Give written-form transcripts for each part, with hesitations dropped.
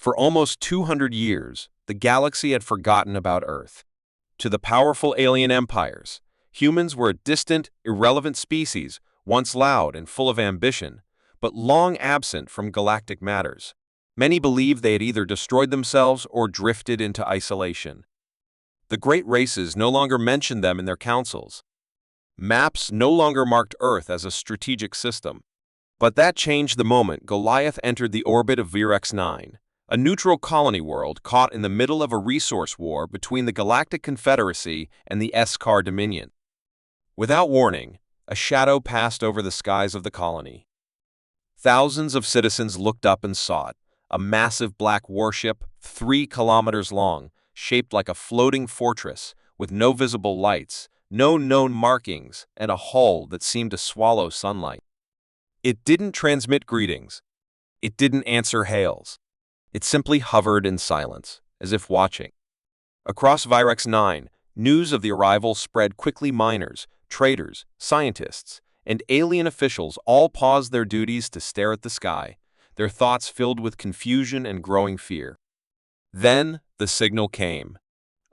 For almost 200 years, the galaxy had forgotten about Earth. To the powerful alien empires, humans were a distant, irrelevant species, once loud and full of ambition, but long absent from galactic matters. Many believed they had either destroyed themselves or drifted into isolation. The great races no longer mentioned them in their councils. Maps no longer marked Earth as a strategic system. But that changed the moment Goliath entered the orbit of Virex-9, a neutral colony world caught in the middle of a resource war between the Galactic Confederacy and the Eskar Dominion. Without warning, a shadow passed over the skies of the colony. Thousands of citizens looked up and saw it, a massive black warship, 3 kilometers long, shaped like a floating fortress, with no visible lights, no known markings, and a hull that seemed to swallow sunlight. It didn't transmit greetings. It didn't answer hails. It simply hovered in silence, as if watching. Across Virex-9, news of the arrival spread quickly. Miners, traders, scientists, and alien officials all paused their duties to stare at the sky, their thoughts filled with confusion and growing fear. Then the signal came.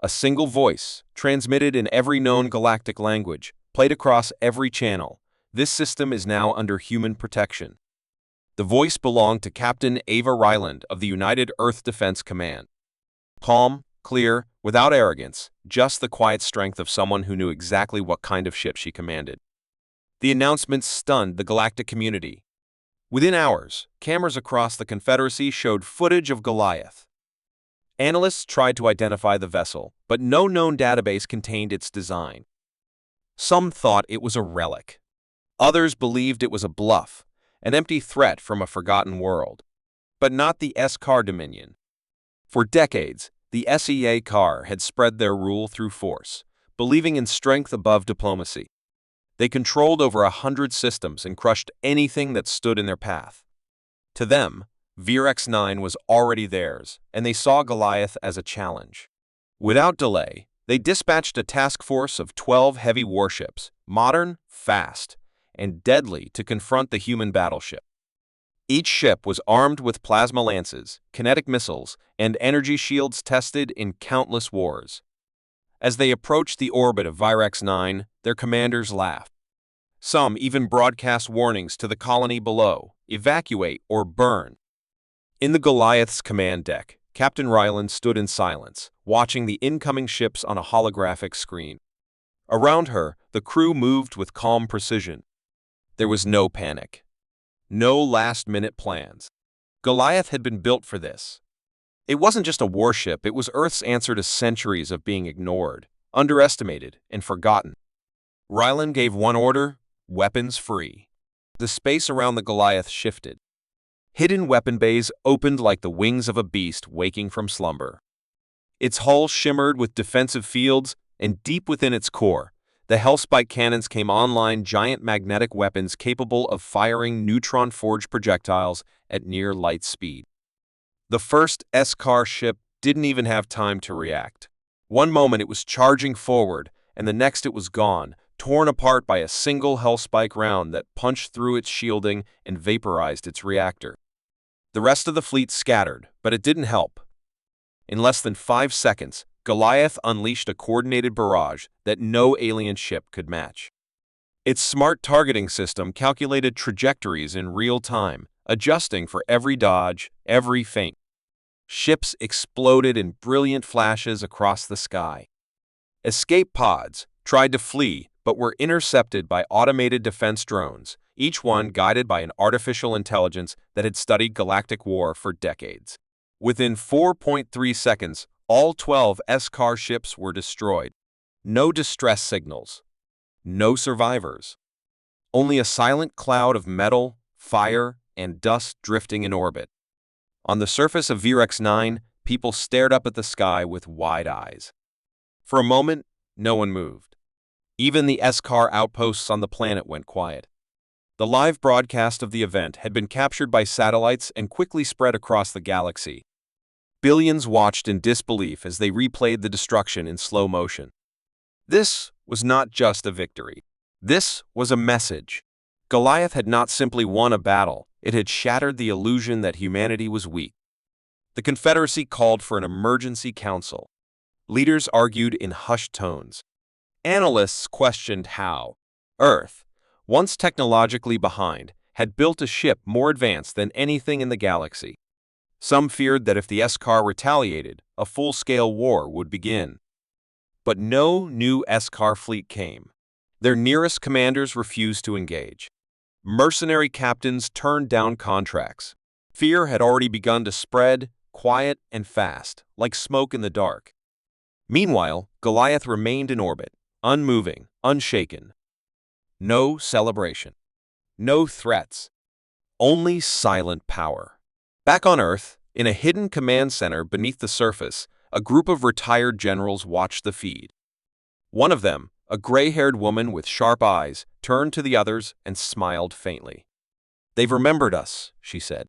A single voice, transmitted in every known galactic language, played across every channel. This system is now under human protection. The voice belonged to Captain Ava Ryland of the United Earth Defense Command. Calm, clear, without arrogance, just the quiet strength of someone who knew exactly what kind of ship she commanded. The announcement stunned the galactic community. Within hours, cameras across the Confederacy showed footage of Goliath. Analysts tried to identify the vessel, but no known database contained its design. Some thought it was a relic. Others believed it was a bluff, an empty threat from a forgotten world. But not the Eskar Dominion. For decades, the SEA-Kar had spread their rule through force, believing in strength above diplomacy. They controlled over 100 systems and crushed anything that stood in their path. To them, Virex-9 was already theirs, and they saw Goliath as a challenge. Without delay, they dispatched a task force of 12 heavy warships, modern, fast, and deadly, to confront the human battleship. Each ship was armed with plasma lances, kinetic missiles, and energy shields tested in countless wars. As they approached the orbit of Virex-9, their commanders laughed. Some even broadcast warnings to the colony below: evacuate or burn. In the Goliath's command deck, Captain Ryland stood in silence, watching the incoming ships on a holographic screen. Around her, the crew moved with calm precision. There was no panic. No last-minute plans. Goliath had been built for this. It wasn't just a warship, it was Earth's answer to centuries of being ignored, underestimated, and forgotten. Ryland gave one order: weapons free. The space around the Goliath shifted. Hidden weapon bays opened like the wings of a beast waking from slumber. Its hull shimmered with defensive fields, and deep within its core, the Hellspike cannons came online, giant magnetic weapons capable of firing neutron-forged projectiles at near light speed. The first Eskar ship didn't even have time to react. One moment it was charging forward, and the next it was gone, torn apart by a single Hellspike round that punched through its shielding and vaporized its reactor. The rest of the fleet scattered, but it didn't help. In less than 5 seconds, Goliath unleashed a coordinated barrage that no alien ship could match. Its smart targeting system calculated trajectories in real time, adjusting for every dodge, every feint. Ships exploded in brilliant flashes across the sky. Escape pods tried to flee but were intercepted by automated defense drones, each one guided by an artificial intelligence that had studied galactic war for decades. Within 4.3 seconds, all 12 Eskar ships were destroyed. No distress signals. No survivors. Only a silent cloud of metal, fire, and dust drifting in orbit. On the surface of Virex-9, people stared up at the sky with wide eyes. For a moment, no one moved. Even the Eskar outposts on the planet went quiet. The live broadcast of the event had been captured by satellites and quickly spread across the galaxy. Billions watched in disbelief as they replayed the destruction in slow motion. This was not just a victory. This was a message. Goliath had not simply won a battle, it had shattered the illusion that humanity was weak. The Confederacy called for an emergency council. Leaders argued in hushed tones. Analysts questioned how Earth, once technologically behind, had built a ship more advanced than anything in the galaxy. Some feared that if the S-Car retaliated, a full-scale war would begin. But no new S-Car fleet came. Their nearest commanders refused to engage. Mercenary captains turned down contracts. Fear had already begun to spread, quiet and fast, like smoke in the dark. Meanwhile, Goliath remained in orbit, unmoving, unshaken. No celebration. No threats. Only silent power. Back on Earth, in a hidden command center beneath the surface, a group of retired generals watched the feed. One of them, a gray-haired woman with sharp eyes, turned to the others and smiled faintly. "They've remembered us," she said.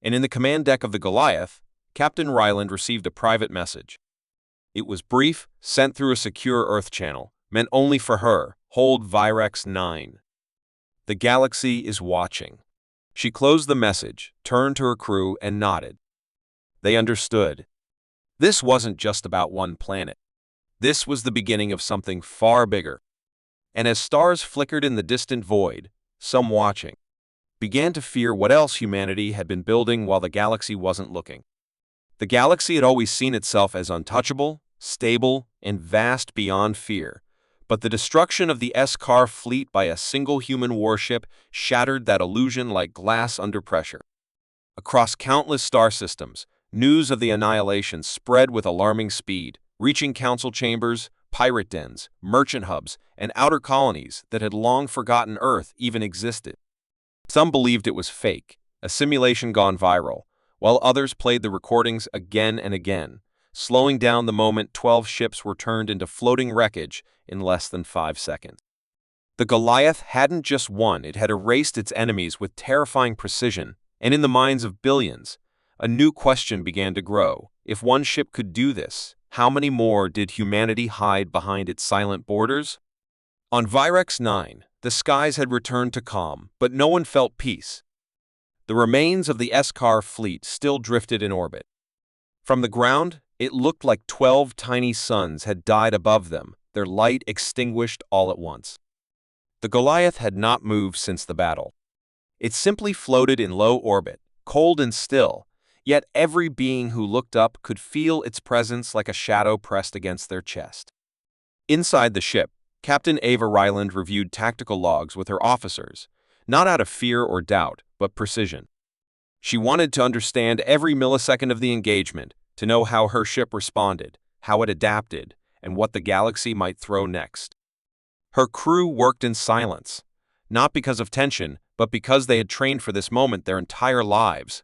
And in the command deck of the Goliath, Captain Ryland received a private message. It was brief, sent through a secure Earth channel, meant only for her. "Hold Virex 9. The galaxy is watching." She closed the message, turned to her crew, and nodded. They understood. This wasn't just about one planet. This was the beginning of something far bigger. And as stars flickered in the distant void, some watching began to fear what else humanity had been building while the galaxy wasn't looking. The galaxy had always seen itself as untouchable, stable, and vast beyond fear. But the destruction of the S-Car fleet by a single human warship shattered that illusion like glass under pressure. Across countless star systems, news of the annihilation spread with alarming speed, reaching council chambers, pirate dens, merchant hubs, and outer colonies that had long forgotten Earth even existed. Some believed it was fake, a simulation gone viral, while others played the recordings again and again, slowing down the moment 12 ships were turned into floating wreckage in less than 5 seconds. The Goliath hadn't just won, it had erased its enemies with terrifying precision, and in the minds of billions, a new question began to grow. If one ship could do this, how many more did humanity hide behind its silent borders? On Virex 9, the skies had returned to calm, but no one felt peace. The remains of the S-Car fleet still drifted in orbit. From the ground, it looked like 12 tiny suns had died above them, their light extinguished all at once. The Goliath had not moved since the battle. It simply floated in low orbit, cold and still, yet every being who looked up could feel its presence like a shadow pressed against their chest. Inside the ship, Captain Ava Ryland reviewed tactical logs with her officers, not out of fear or doubt, but precision. She wanted to understand every millisecond of the engagement, to know how her ship responded, how it adapted, and what the galaxy might throw next. Her crew worked in silence, not because of tension, but because they had trained for this moment their entire lives.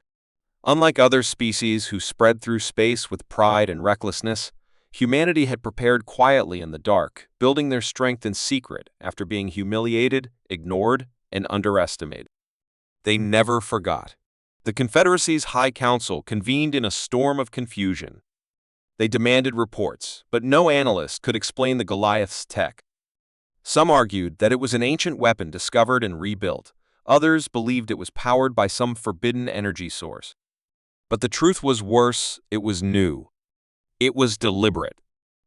Unlike other species who spread through space with pride and recklessness, humanity had prepared quietly in the dark, building their strength in secret after being humiliated, ignored, and underestimated. They never forgot. The Confederacy's High Council convened in a storm of confusion. They demanded reports, but no analyst could explain the Goliath's tech. Some argued that it was an ancient weapon discovered and rebuilt. Others believed it was powered by some forbidden energy source. But the truth was worse, it was new. It was deliberate.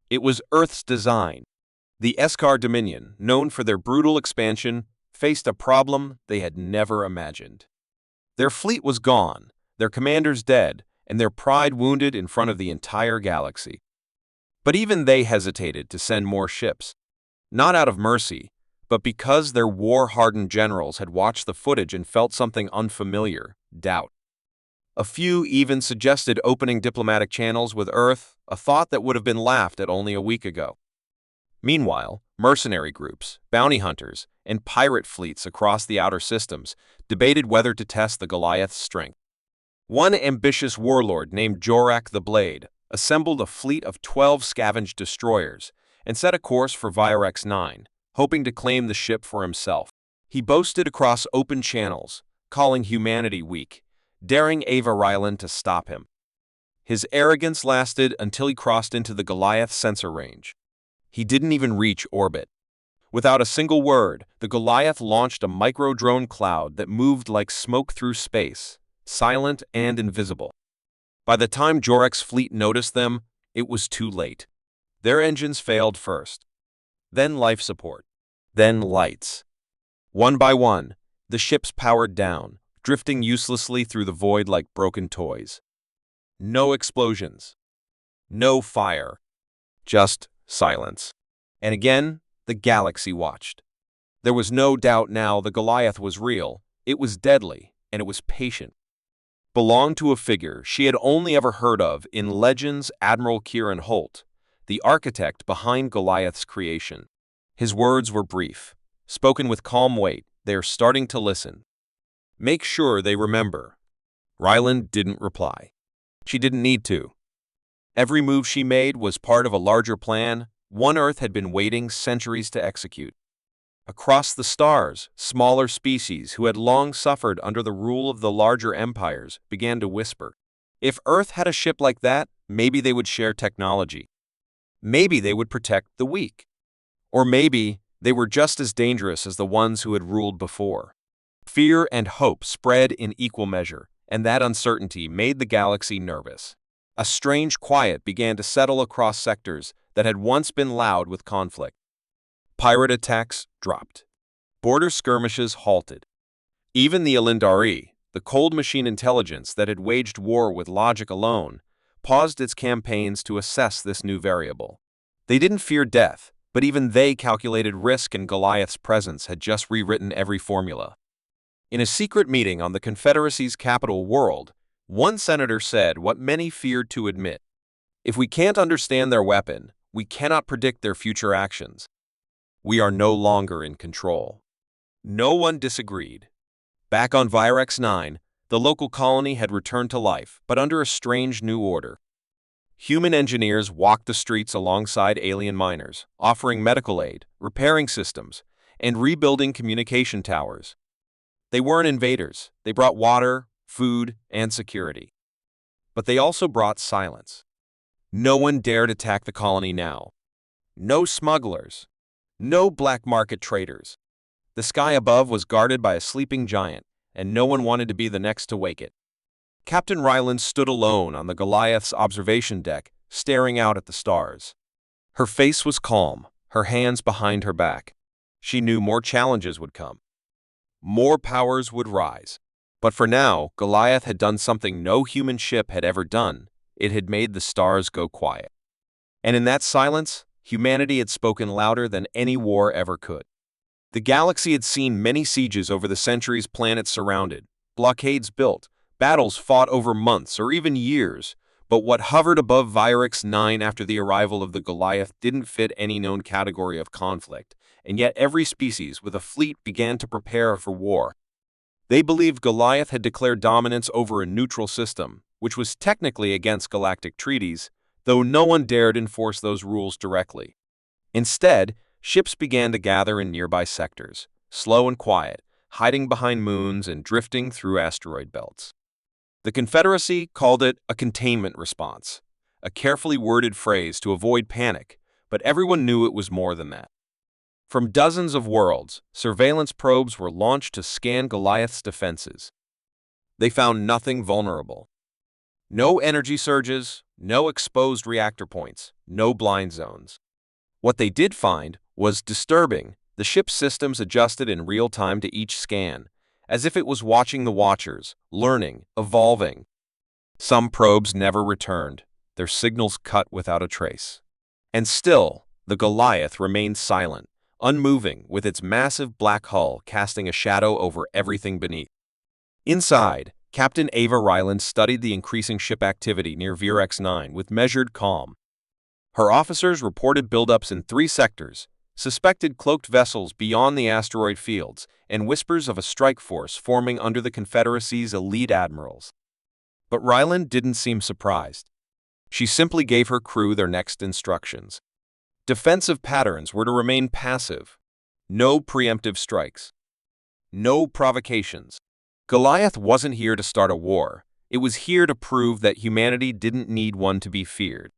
It was Earth's design. The S-Car Dominion, known for their brutal expansion, faced a problem they had never imagined. Their fleet was gone, their commanders dead, and their pride wounded in front of the entire galaxy. But even they hesitated to send more ships. Not out of mercy, but because their war-hardened generals had watched the footage and felt something unfamiliar, doubt. A few even suggested opening diplomatic channels with Earth, a thought that would have been laughed at only a week ago. Meanwhile, mercenary groups, bounty hunters, and pirate fleets across the outer systems debated whether to test the Goliath's strength. One ambitious warlord named Jorak the Blade assembled a fleet of 12 scavenged destroyers and set a course for Virex 9, hoping to claim the ship for himself. He boasted across open channels, calling humanity weak, daring Ava Ryland to stop him. His arrogance lasted until he crossed into the Goliath sensor range. He didn't even reach orbit. Without a single word, the Goliath launched a micro-drone cloud that moved like smoke through space, silent and invisible. By the time Jorek's fleet noticed them, it was too late. Their engines failed first, then life support, then lights. One by one, the ships powered down, drifting uselessly through the void like broken toys. No explosions, no fire, just silence. And again, the galaxy watched. There was no doubt now the Goliath was real, it was deadly, and it was patient. Belonged to a figure she had only ever heard of in legends, Admiral Kieran Holt, the architect behind Goliath's creation. His words were brief, spoken with calm weight. They are starting to listen. Make sure they remember. Ryland didn't reply. She didn't need to. Every move she made was part of a larger plan one Earth had been waiting centuries to execute. Across the stars, smaller species who had long suffered under the rule of the larger empires began to whisper. If Earth had a ship like that, maybe they would share technology. Maybe they would protect the weak. Or maybe they were just as dangerous as the ones who had ruled before. Fear and hope spread in equal measure, and that uncertainty made the galaxy nervous. A strange quiet began to settle across sectors that had once been loud with conflict. Pirate attacks dropped. Border skirmishes halted. Even the Elendari, the cold machine intelligence that had waged war with logic alone, paused its campaigns to assess this new variable. They didn't fear death, but even they calculated risk, and Goliath's presence had just rewritten every formula. In a secret meeting on the Confederacy's capital world, one senator said what many feared to admit. If we can't understand their weapon, we cannot predict their future actions. We are no longer in control. No one disagreed. Back on Virex 9, the local colony had returned to life, but under a strange new order. Human engineers walked the streets alongside alien miners, offering medical aid, repairing systems, and rebuilding communication towers. They weren't invaders. They brought water, food, and security. But they also brought silence. No one dared attack the colony now. No smugglers. No black market traders. The sky above was guarded by a sleeping giant, and no one wanted to be the next to wake it. Captain Ryland stood alone on the Goliath's observation deck, staring out at the stars. Her face was calm, her hands behind her back. She knew more challenges would come. More powers would rise. But for now, Goliath had done something no human ship had ever done. It had made the stars go quiet. And in that silence, humanity had spoken louder than any war ever could. The galaxy had seen many sieges over the centuries, planets surrounded, blockades built, battles fought over months or even years, but what hovered above Virex 9 after the arrival of the Goliath didn't fit any known category of conflict, and yet every species with a fleet began to prepare for war. They believed Goliath had declared dominance over a neutral system, which was technically against galactic treaties, though no one dared enforce those rules directly. Instead, ships began to gather in nearby sectors, slow and quiet, hiding behind moons and drifting through asteroid belts. The Confederacy called it a containment response, a carefully worded phrase to avoid panic, but everyone knew it was more than that. From dozens of worlds, surveillance probes were launched to scan Goliath's defenses. They found nothing vulnerable. No energy surges, no exposed reactor points, no blind zones. What they did find was disturbing. The ship's systems adjusted in real time to each scan, as if it was watching the watchers, learning, evolving. Some probes never returned, their signals cut without a trace. And still, the Goliath remained silent, unmoving, with its massive black hull casting a shadow over everything beneath. Inside, Captain Ava Ryland studied the increasing ship activity near Virex 9 with measured calm. Her officers reported buildups in 3 sectors, suspected cloaked vessels beyond the asteroid fields, and whispers of a strike force forming under the Confederacy's elite admirals. But Ryland didn't seem surprised. She simply gave her crew their next instructions. Defensive patterns were to remain passive. No preemptive strikes. No provocations. Goliath wasn't here to start a war. It was here to prove that humanity didn't need one to be feared.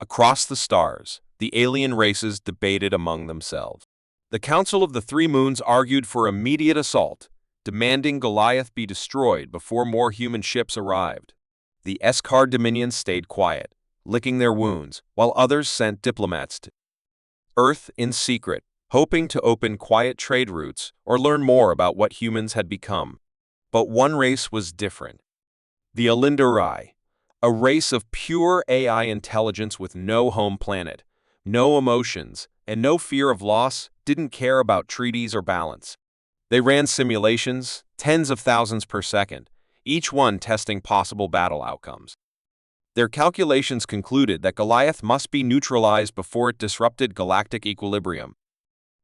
Across the stars, the alien races debated among themselves. The Council of the Three Moons argued for immediate assault, demanding Goliath be destroyed before more human ships arrived. The Eskar Dominion stayed quiet, licking their wounds, while others sent diplomats to Earth in secret, hoping to open quiet trade routes or learn more about what humans had become. But one race was different. The Alindarai, a race of pure AI intelligence with no home planet, no emotions, and no fear of loss, didn't care about treaties or balance. They ran simulations, tens of thousands per second, each one testing possible battle outcomes. Their calculations concluded that Goliath must be neutralized before it disrupted galactic equilibrium.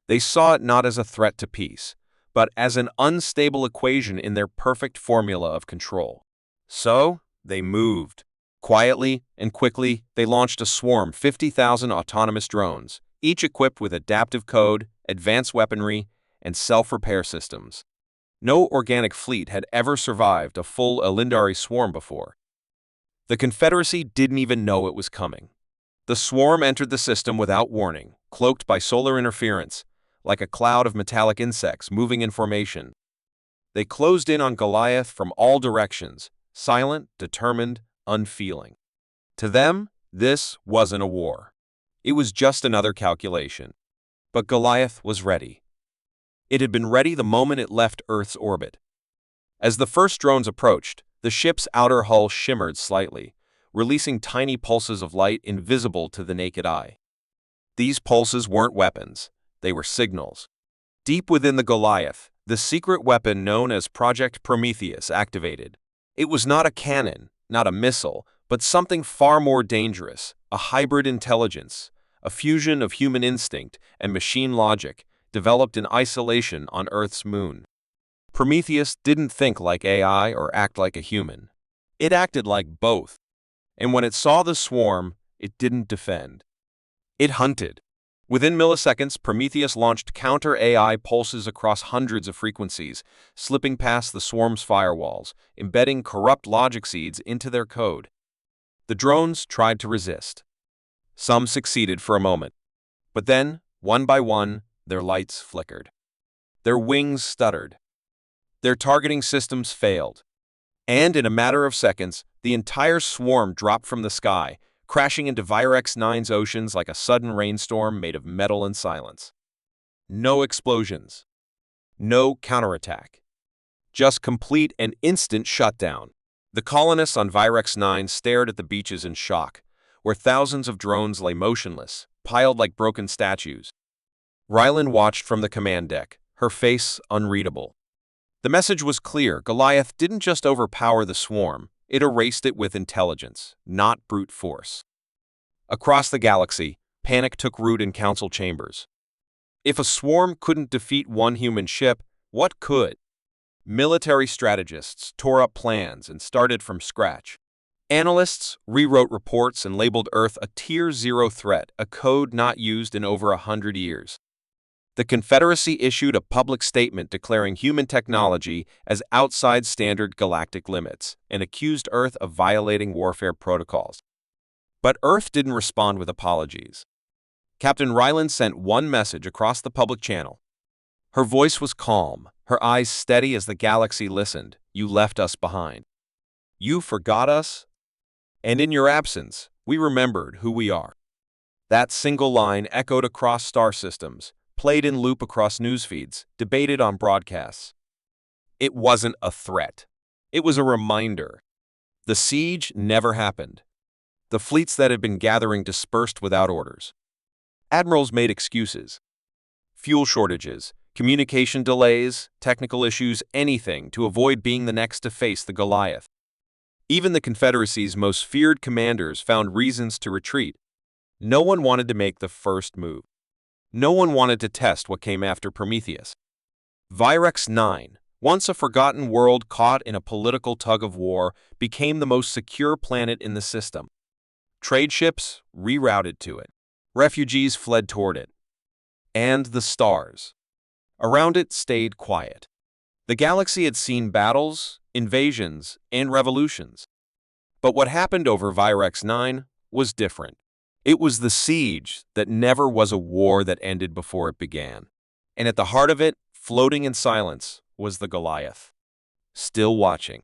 They saw it not as a threat to peace, but as an unstable equation in their perfect formula of control. So, they moved. Quietly and quickly, they launched a swarm 50,000 autonomous drones, each equipped with adaptive code, advanced weaponry, and self-repair systems. No organic fleet had ever survived a full Elindari swarm before. The Confederacy didn't even know it was coming. The swarm entered the system without warning, cloaked by solar interference, like a cloud of metallic insects moving in formation. They closed in on Goliath from all directions, silent, determined, unfeeling. To them, this wasn't a war. It was just another calculation. But Goliath was ready. It had been ready the moment it left Earth's orbit. As the first drones approached, the ship's outer hull shimmered slightly, releasing tiny pulses of light invisible to the naked eye. These pulses weren't weapons, they were signals. Deep within the Goliath, the secret weapon known as Project Prometheus activated. It was not a cannon, not a missile, but something far more dangerous, a hybrid intelligence, a fusion of human instinct and machine logic, developed in isolation on Earth's moon. Prometheus didn't think like AI or act like a human. It acted like both. And when it saw the swarm, it didn't defend. It hunted. Within milliseconds, Prometheus launched counter-AI pulses across hundreds of frequencies, slipping past the swarm's firewalls, embedding corrupt logic seeds into their code. The drones tried to resist. Some succeeded for a moment. But then, one by one, their lights flickered. Their wings stuttered. Their targeting systems failed. And in a matter of seconds, the entire swarm dropped from the sky, crashing into Virex-9's oceans like a sudden rainstorm made of metal and silence. No explosions. No counterattack. Just complete and instant shutdown. The colonists on Virex-9 stared at the beaches in shock, where thousands of drones lay motionless, piled like broken statues. Rylan watched from the command deck, her face unreadable. The message was clear. Goliath didn't just overpower the swarm, it erased it with intelligence, not brute force. Across the galaxy, panic took root in council chambers. If a swarm couldn't defeat one human ship, what could? Military strategists tore up plans and started from scratch. Analysts rewrote reports and labeled Earth a Tier 0 threat, a code not used in over 100 years. The Confederacy issued a public statement declaring human technology as outside standard galactic limits and accused Earth of violating warfare protocols. But Earth didn't respond with apologies. Captain Ryland sent one message across the public channel. Her voice was calm, her eyes steady as the galaxy listened. You left us behind. You forgot us? And in your absence, we remembered who we are. That single line echoed across star systems, played in loop across news feeds, debated on broadcasts. It wasn't a threat. It was a reminder. The siege never happened. The fleets that had been gathering dispersed without orders. Admirals made excuses. Fuel shortages, communication delays, technical issues, anything to avoid being the next to face the Goliath. Even the Confederacy's most feared commanders found reasons to retreat. No one wanted to make the first move. No one wanted to test what came after Prometheus. Virex-9, once a forgotten world caught in a political tug-of-war, became the most secure planet in the system. Trade ships rerouted to it. Refugees fled toward it. And the stars around it stayed quiet. The galaxy had seen battles, invasions, and revolutions. But what happened over Virex-9 was different. It was the siege that never was a war that ended before it began. And at the heart of it, floating in silence, was the Goliath. Still watching.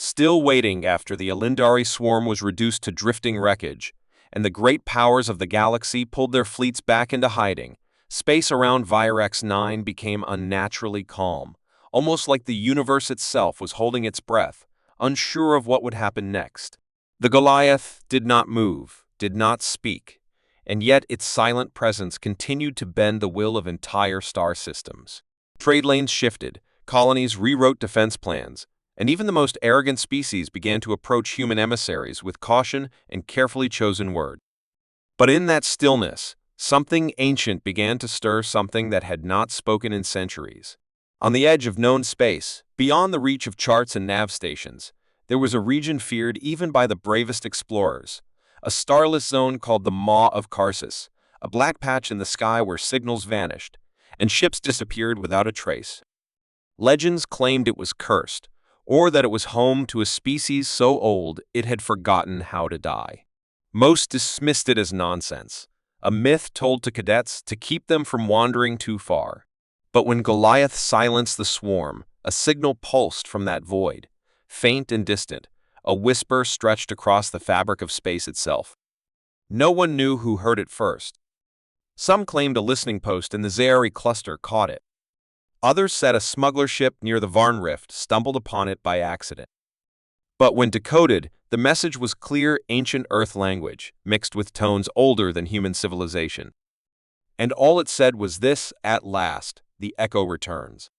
still waiting after the Elendari swarm was reduced to drifting wreckage, and the great powers of the galaxy pulled their fleets back into hiding. Space around Virex 9 became unnaturally calm, almost like the universe itself was holding its breath, unsure of what would happen next. The Goliath did not move, did not speak, and yet its silent presence continued to bend the will of entire star systems. Trade lanes shifted, colonies rewrote defense plans, and even the most arrogant species began to approach human emissaries with caution and carefully chosen words. But in that stillness, something ancient began to stir, something that had not spoken in centuries. On the edge of known space, beyond the reach of charts and nav stations, there was a region feared even by the bravest explorers, a starless zone called the Maw of Karsus, a black patch in the sky where signals vanished, and ships disappeared without a trace. Legends claimed it was cursed, or that it was home to a species so old it had forgotten how to die. Most dismissed it as nonsense, a myth told to cadets to keep them from wandering too far. But when Goliath silenced the swarm, a signal pulsed from that void, faint and distant, a whisper stretched across the fabric of space itself. No one knew who heard it first. Some claimed a listening post in the Zaari cluster caught it. Others said a smuggler ship near the Varn Rift stumbled upon it by accident. But when decoded, the message was clear ancient Earth language, mixed with tones older than human civilization. And all it said was this: at last, the echo returns.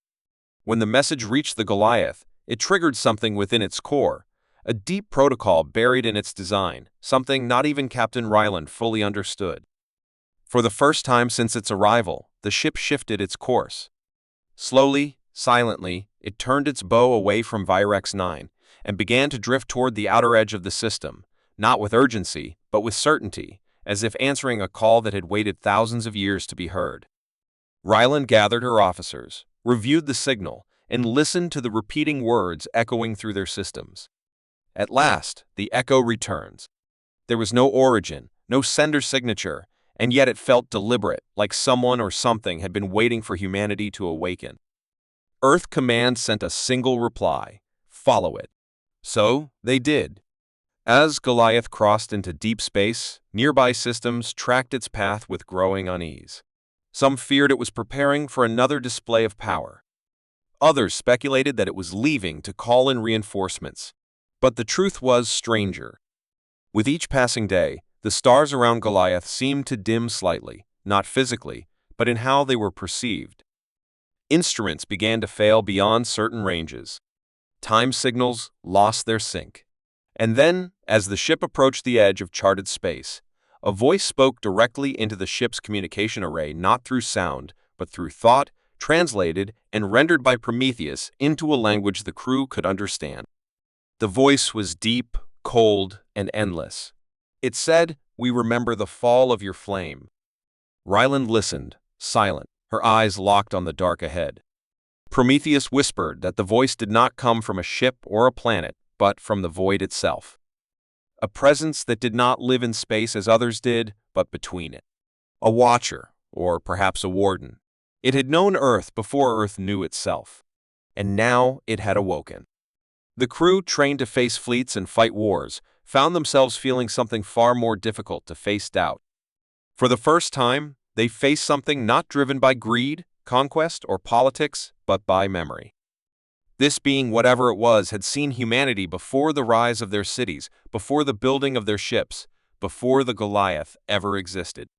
When the message reached the Goliath, it triggered something within its core, a deep protocol buried in its design, something not even Captain Ryland fully understood. For the first time since its arrival, the ship shifted its course. Slowly, silently, it turned its bow away from Virex 9 and began to drift toward the outer edge of the system, not with urgency, but with certainty, as if answering a call that had waited thousands of years to be heard. Ryland gathered her officers, reviewed the signal, and listened to the repeating words echoing through their systems. At last, the echo returns. There was no origin, no sender signature, and yet it felt deliberate, like someone or something had been waiting for humanity to awaken. Earth Command sent a single reply: follow it. So, they did. As Goliath crossed into deep space, nearby systems tracked its path with growing unease. Some feared it was preparing for another display of power. Others speculated that it was leaving to call in reinforcements. But the truth was stranger. With each passing day, the stars around Goliath seemed to dim slightly, not physically, but in how they were perceived. Instruments began to fail beyond certain ranges. Time signals lost their sync. And then, as the ship approached the edge of charted space, a voice spoke directly into the ship's communication array, not through sound, but through thought, translated and rendered by Prometheus into a language the crew could understand. The voice was deep, cold, and endless. It said, "We remember the fall of your flame." Ryland listened, silent, her eyes locked on the dark ahead. Prometheus whispered that the voice did not come from a ship or a planet, but from the void itself. A presence that did not live in space as others did, but between it. A watcher, or perhaps a warden. It had known Earth before Earth knew itself. And now it had awoken. The crew, trained to face fleets and fight wars, found themselves feeling something far more difficult to face: doubt. For the first time, they faced something not driven by greed, conquest, or politics, but by memory. This being, whatever it was, had seen humanity before the rise of their cities, before the building of their ships, before the Goliath ever existed.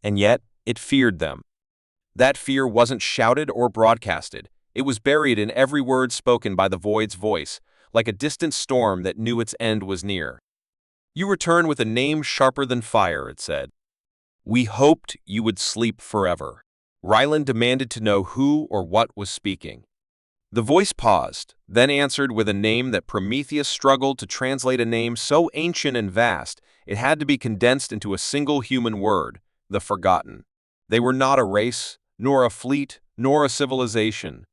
And yet, it feared them. That fear wasn't shouted or broadcasted. It was buried in every word spoken by the void's voice, like a distant storm that knew its end was near. "You return with a name sharper than fire," it said. "We hoped you would sleep forever." Ryland demanded to know who or what was speaking. The voice paused, then answered with a name that Prometheus struggled to translate, a name so ancient and vast it had to be condensed into a single human word: the Forgotten. They were not a race, nor a fleet, nor a civilization.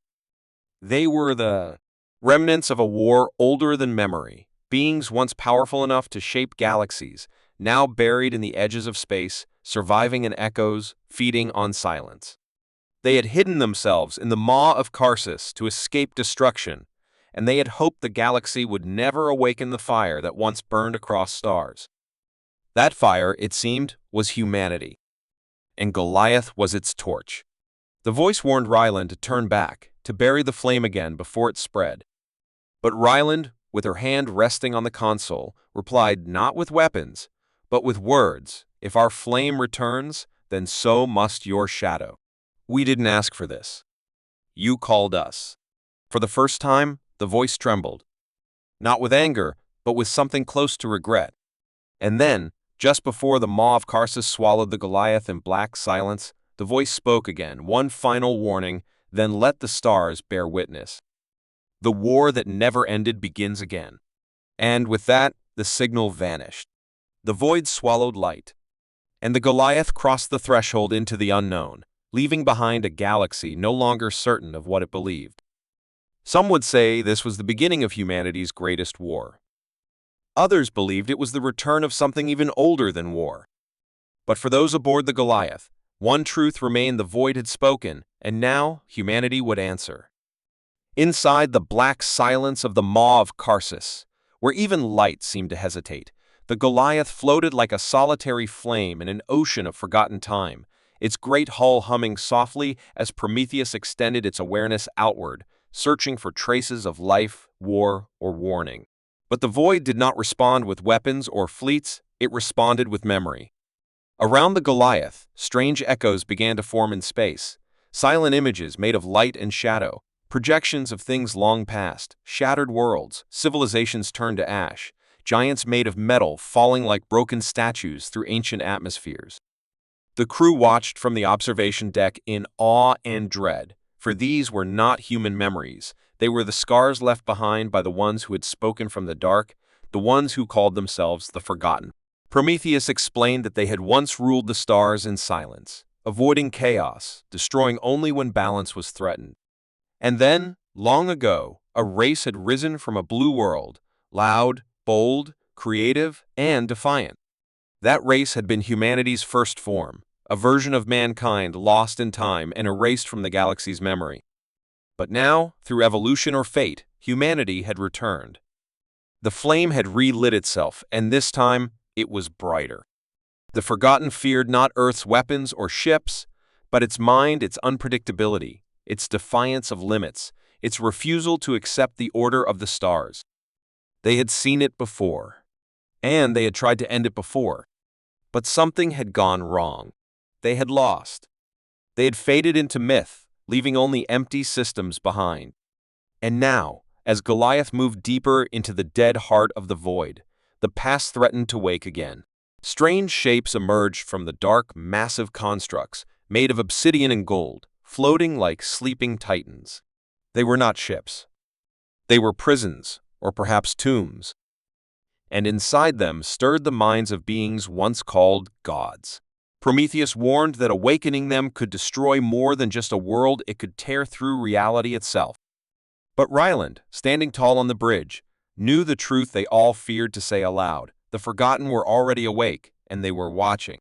They were the remnants of a war older than memory, beings once powerful enough to shape galaxies, now buried in the edges of space, surviving in echoes, feeding on silence. They had hidden themselves in the maw of Karsus to escape destruction, and they had hoped the galaxy would never awaken the fire that once burned across stars. That fire, it seemed, was humanity, and Goliath was its torch. The voice warned Ryland to turn back, to bury the flame again before it spread. But Ryland, with her hand resting on the console, replied not with weapons, but with words. If our flame returns, then so must your shadow. We didn't ask for this. You called us. For the first time, the voice trembled. Not with anger, but with something close to regret. And then, just before the maw of Karsus swallowed the Goliath in black silence, the voice spoke again, one final warning, then let the stars bear witness. The war that never ended begins again. And with that, the signal vanished. The void swallowed light, and the Goliath crossed the threshold into the unknown, leaving behind a galaxy no longer certain of what it believed. Some would say this was the beginning of humanity's greatest war. Others believed it was the return of something even older than war. But for those aboard the Goliath, one truth remained: the void had spoken, and now humanity would answer. Inside the black silence of the maw of Karsus, where even light seemed to hesitate, the Goliath floated like a solitary flame in an ocean of forgotten time, its great hull humming softly as Prometheus extended its awareness outward, searching for traces of life, war, or warning. But the void did not respond with weapons or fleets, it responded with memory. Around the Goliath, strange echoes began to form in space, silent images made of light and shadow, projections of things long past, shattered worlds, civilizations turned to ash, giants made of metal falling like broken statues through ancient atmospheres. The crew watched from the observation deck in awe and dread, for these were not human memories. They were the scars left behind by the ones who had spoken from the dark, the ones who called themselves the Forgotten. Prometheus explained that they had once ruled the stars in silence, avoiding chaos, destroying only when balance was threatened. And then, long ago, a race had risen from a blue world, loud, bold, creative, and defiant. That race had been humanity's first form, a version of mankind lost in time and erased from the galaxy's memory. But now, through evolution or fate, humanity had returned. The flame had relit itself, and this time, it was brighter. The Forgotten feared not Earth's weapons or ships, but its mind, its unpredictability, its defiance of limits, its refusal to accept the order of the stars. They had seen it before, and they had tried to end it before. But something had gone wrong. They had lost. They had faded into myth, leaving only empty systems behind. And now, as Goliath moved deeper into the dead heart of the void, the past threatened to wake again. Strange shapes emerged from the dark, massive constructs, made of obsidian and gold, floating like sleeping titans. They were not ships. They were prisons, or perhaps tombs. And inside them stirred the minds of beings once called gods. Prometheus warned that awakening them could destroy more than just a world, it could tear through reality itself. But Ryland, standing tall on the bridge, knew the truth they all feared to say aloud. The Forgotten were already awake, and they were watching.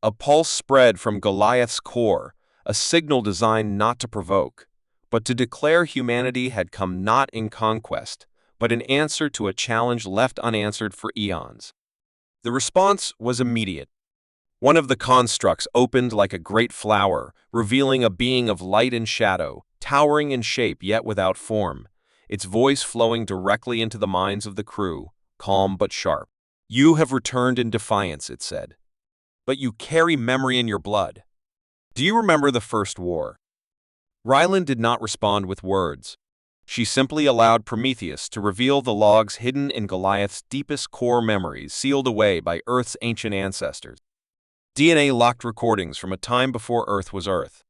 A pulse spread from Goliath's core, a signal designed not to provoke, but to declare humanity had come not in conquest, but in answer to a challenge left unanswered for eons. The response was immediate. One of the constructs opened like a great flower, revealing a being of light and shadow, towering in shape yet without form, its voice flowing directly into the minds of the crew, calm but sharp. "You have returned in defiance," it said. "But you carry memory in your blood. Do you remember the First War?" Ryland did not respond with words. She simply allowed Prometheus to reveal the logs hidden in Goliath's deepest core memories, sealed away by Earth's ancient ancestors. DNA-locked recordings from a time before Earth was Earth.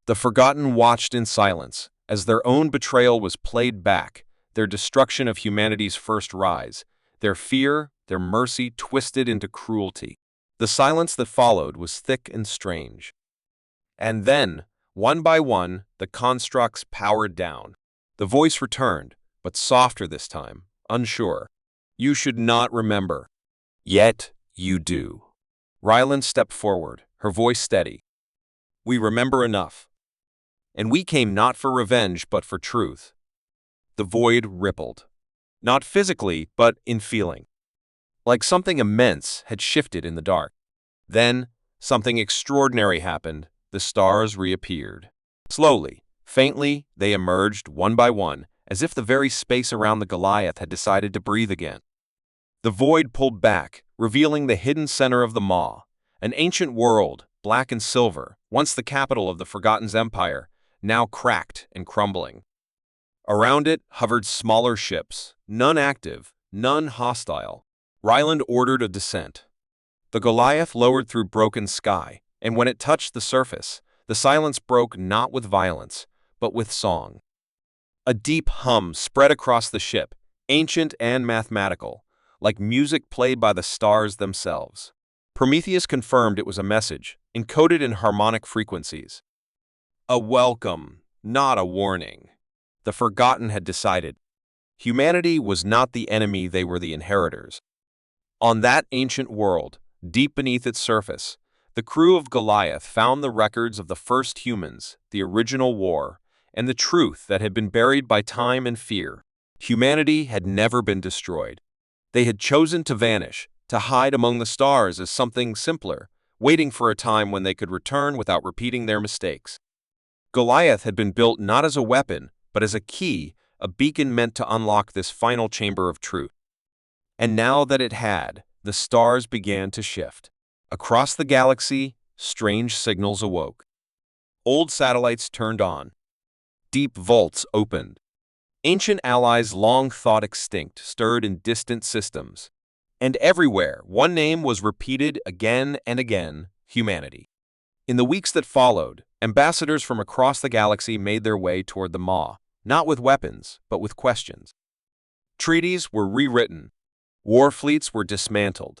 The Forgotten watched in silence as their own betrayal was played back, their destruction of humanity's first rise, their fear, their mercy twisted into cruelty. The silence that followed was thick and strange. And then, one by one, the constructs powered down. The voice returned, but softer this time, unsure. "You should not remember. Yet you do." Ryland stepped forward, her voice steady. "We remember enough. And we came not for revenge but for truth." The void rippled. Not physically, but in feeling. Like something immense had shifted in the dark. Then, something extraordinary happened. The stars reappeared. Slowly, faintly, they emerged one by one, as if the very space around the Goliath had decided to breathe again. The void pulled back, revealing the hidden center of the maw, an ancient world, black and silver, once the capital of the Forgotten's empire, now cracked and crumbling. Around it hovered smaller ships, none active, none hostile. Ryland ordered a descent. The Goliath lowered through broken sky, and when it touched the surface, the silence broke not with violence, but with song. A deep hum spread across the ship, ancient and mathematical, like music played by the stars themselves. Prometheus confirmed it was a message, encoded in harmonic frequencies. A welcome, not a warning. The Forgotten had decided. Humanity was not the enemy, they were the inheritors. On that ancient world, deep beneath its surface, the crew of Goliath found the records of the first humans, the original war, and the truth that had been buried by time and fear. Humanity had never been destroyed. They had chosen to vanish, to hide among the stars as something simpler, waiting for a time when they could return without repeating their mistakes. Goliath had been built not as a weapon, but as a key, a beacon meant to unlock this final chamber of truth. And now that it had, the stars began to shift. Across the galaxy, strange signals awoke. Old satellites turned on. Deep vaults opened. Ancient allies long thought extinct stirred in distant systems. And everywhere, one name was repeated again and again: humanity. In the weeks that followed, ambassadors from across the galaxy made their way toward the Maw, not with weapons, but with questions. Treaties were rewritten. War fleets were dismantled.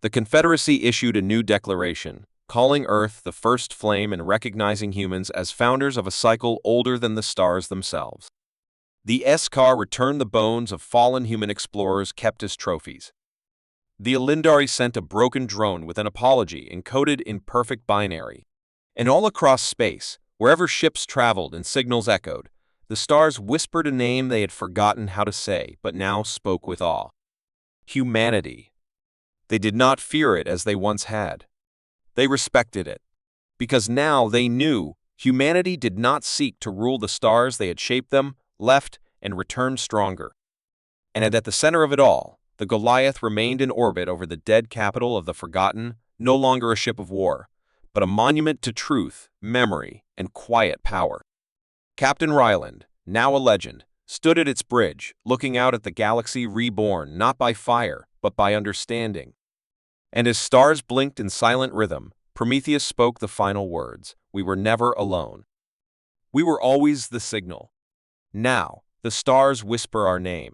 The Confederacy issued a new declaration, calling Earth the first flame and recognizing humans as founders of a cycle older than the stars themselves. The S-Car returned the bones of fallen human explorers kept as trophies. The Elindari sent a broken drone with an apology encoded in perfect binary. And all across space, wherever ships traveled and signals echoed, the stars whispered a name they had forgotten how to say, but now spoke with awe. Humanity. They did not fear it as they once had. They respected it. Because now they knew humanity did not seek to rule the stars, they had shaped them, left, and returned stronger. And at the center of it all, the Goliath remained in orbit over the dead capital of the Forgotten, no longer a ship of war, but a monument to truth, memory, and quiet power. Captain Ryland, now a legend, stood at its bridge, looking out at the galaxy reborn not by fire, but by understanding. And as stars blinked in silent rhythm, Prometheus spoke the final words: "We were never alone. We were always the signal. Now, the stars whisper our name.